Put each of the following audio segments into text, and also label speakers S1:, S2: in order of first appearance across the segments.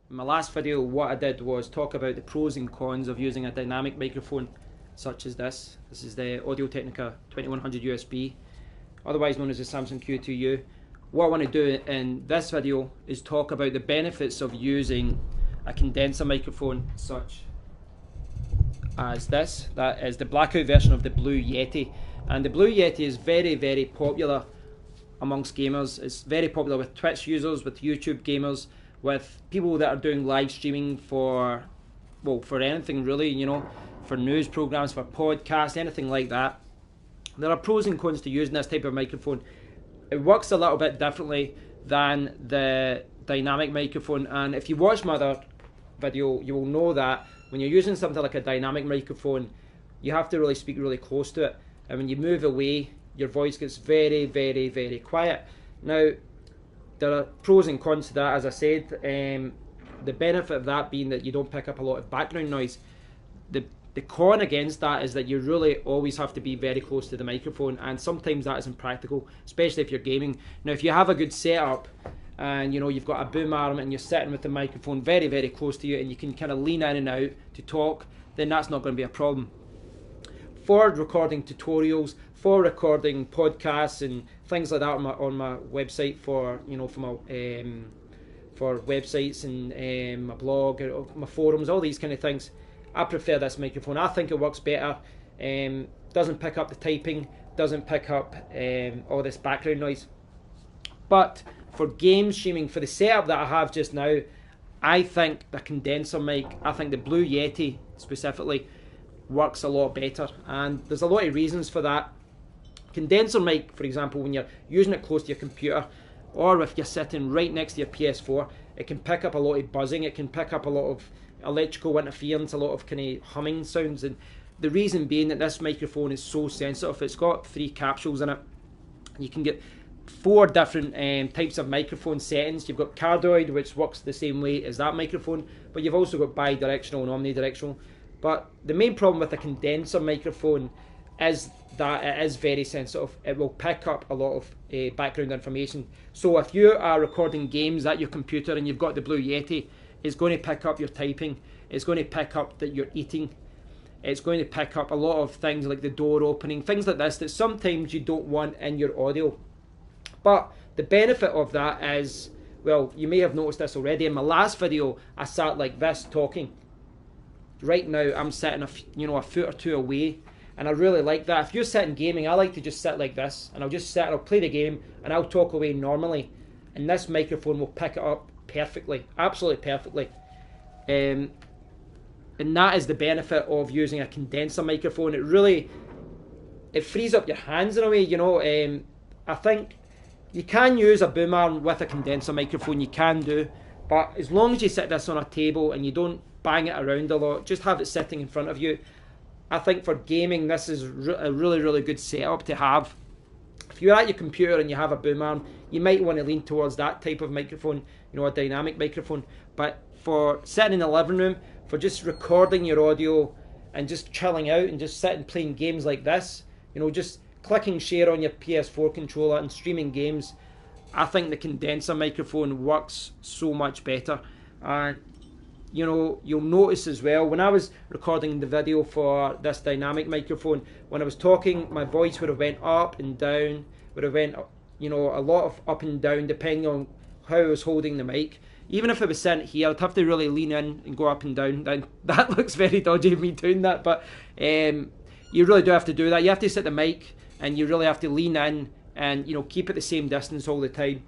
S1: In my last video, what I did was talk about the pros and cons of using a dynamic microphone such as this. This is the Audio-Technica 2100 USB, otherwise known as the Samsung Q2U. What I want to do in this video is talk about the benefits of using a condenser microphone such as this. That is the blackout version of the Blue Yeti. And the Blue Yeti is very, very popular amongst gamers. It's very popular with Twitch users, with YouTube gamers, with people that are doing live streaming for, well, for anything really, you know, for news programs, for podcasts, anything like that. There are pros and cons to using this type of microphone. It works a little bit differently than the dynamic microphone, and if you watch my other video, you will know that when you're using something like a dynamic microphone, you have to really speak really close to it, and when you move away, your voice gets very, very, very quiet. Now, there are pros and cons to that, as I said. The benefit of that being that you don't pick up a lot of background noise. The con against that is that you really always have to be very close to the microphone, and sometimes that isn't practical, especially if you're gaming. Now, if you have a good setup and you know you've got a boom arm and you're sitting with the microphone very, very close to you and you can kind of lean in and out to talk, then that's not going to be a problem. For recording tutorials, for recording podcasts and things like that on my website, for you know, for websites and my blog, or my forums, all these kind of things, I prefer this microphone. I think it works better. Doesn't pick up the typing, doesn't pick up all this background noise. But for game streaming, for the setup that I have just now, I think the condenser mic, I think the Blue Yeti specifically, works a lot better, and there's a lot of reasons for that. Condenser mic, for example, when you're using it close to your computer, or if you're sitting right next to your PS4, it can pick up a lot of buzzing, it can pick up a lot of electrical interference, a lot of kind of humming sounds, and the reason being that this microphone is so sensitive. It's got 3 capsules in it. You can get 4 different types of microphone settings. You've got cardioid, which works the same way as that microphone, but you've also got bidirectional and omnidirectional. But the main problem with a condenser microphone is that it is very sensitive. It will pick up a lot of background information. So if you are recording games at your computer and you've got the Blue Yeti, it's going to pick up your typing. It's going to pick up that you're eating. It's going to pick up a lot of things like the door opening, things like this that sometimes you don't want in your audio. But the benefit of that is, well, you may have noticed this already. In my last video, I sat like this talking. Right now, I'm sitting a foot or 2 away, and I really like that. If you're sitting gaming, I like to just sit like this, and I'll just sit, I'll play the game, and I'll talk away normally, and this microphone will pick it up perfectly, absolutely perfectly. And that is the benefit of using a condenser microphone. It frees up your hands in a way, you know. I think you can use a boom arm with a condenser microphone, you can do, but as long as you sit this on a table and you don't bang it around a lot, just have it sitting in front of you. I think for gaming, this is a really, really good setup to have. If you're at your computer and you have a boom arm, you might want to lean towards that type of microphone, you know, a dynamic microphone. But for sitting in the living room, for just recording your audio and just chilling out and just sitting playing games like this, you know, just clicking share on your PS4 controller and streaming games, I think the condenser microphone works so much better. And you know, you'll notice as well, when I was recording the video for this dynamic microphone, when I was talking, my voice would have went up and down, would have went, you know, a lot of up and down depending on how I was holding the mic. Even if I was sitting here, I'd have to really lean in and go up and down. That looks very dodgy of me doing that, but you really do have to do that. You have to sit the mic and you really have to lean in and, you know, keep it the same distance all the time.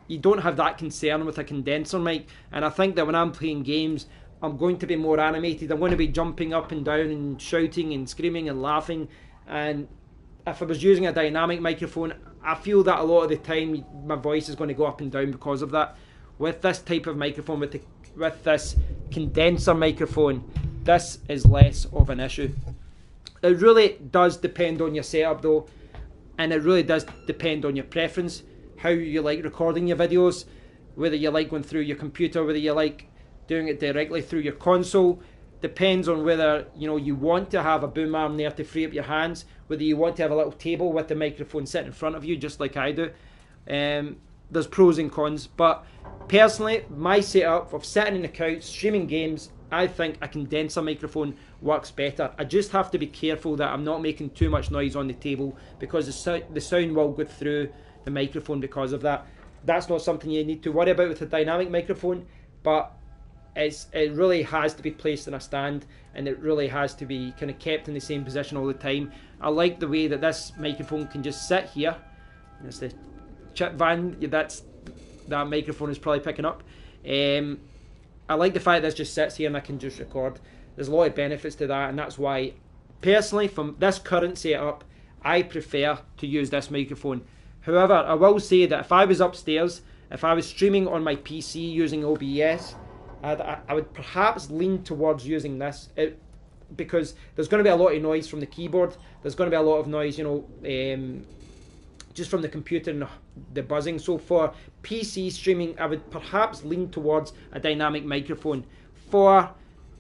S1: You don't have that concern with a condenser mic, and I think that when I'm playing games, I'm going to be more animated. I'm going to be jumping up and down and shouting and screaming and laughing, and if I was using a dynamic microphone, I feel that a lot of the time my voice is going to go up and down because of that. With this type of microphone, with this condenser microphone, this is less of an issue. It really does depend on your setup though, and it really does depend on your preference, how you like recording your videos, whether you like going through your computer, whether you like doing it directly through your console. Depends on whether, you know, you want to have a boom arm there to free up your hands, whether you want to have a little table with the microphone sitting in front of you just like I do. There's pros and cons, but Personally, my setup of sitting on the couch, streaming games, I think a condenser microphone works better. I just have to be careful that I'm not making too much noise on the table, because the sound will go through the microphone because of that. That's not something you need to worry about with a dynamic microphone, but it really has to be placed in a stand, and it really has to be kind of kept in the same position all the time. I like the way that this microphone can just sit here. That's the chip van that microphone is probably picking up. I like the fact that this just sits here and I can just record. There's a lot of benefits to that, and that's why, personally, from this current setup, I prefer to use this microphone. However, I will say that if I was upstairs, if I was streaming on my PC using OBS, I would perhaps lean towards using this, because there's going to be a lot of noise from the keyboard. There's going to be a lot of noise, you know, just from the computer and the buzzing. So for PC streaming, I would perhaps lean towards a dynamic microphone. For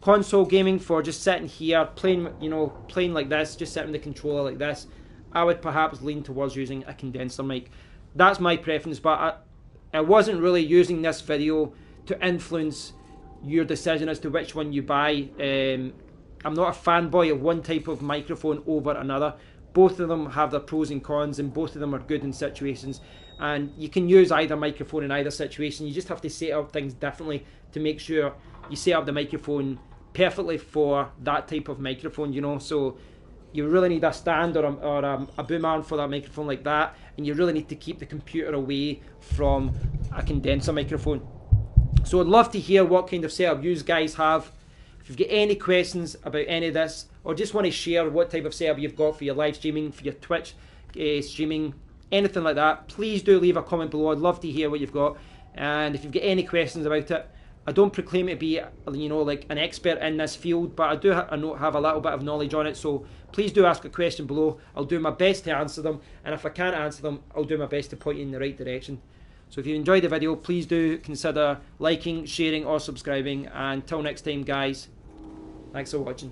S1: console gaming, for just sitting here playing, you know, playing like this, just sitting the controller like this, I would perhaps lean towards using a condenser mic. That's my preference, but I wasn't really using this video to influence your decision as to which one you buy. I'm not a fanboy of one type of microphone over another. Both of them have their pros and cons, and both of them are good in situations, and you can use either microphone in either situation. You just have to set up things differently to make sure you set up the microphone perfectly for that type of microphone, you know. So you really need a stand or a boom arm for that microphone like that, and you really need to keep the computer away from a condenser microphone. So I'd love to hear what kind of setup you guys have. If you've got any questions about any of this, or just want to share what type of setup you've got for your live streaming, for your Twitch streaming, anything like that, please do leave a comment below. I'd love to hear what you've got. And if you've got any questions about it, I don't proclaim to be, you know, like an expert in this field, but I do have a little bit of knowledge on it. So please do ask a question below. I'll do my best to answer them, and if I can't answer them, I'll do my best to point you in the right direction. So if you enjoyed the video, please do consider liking, sharing or subscribing, and until next time guys, thanks for watching.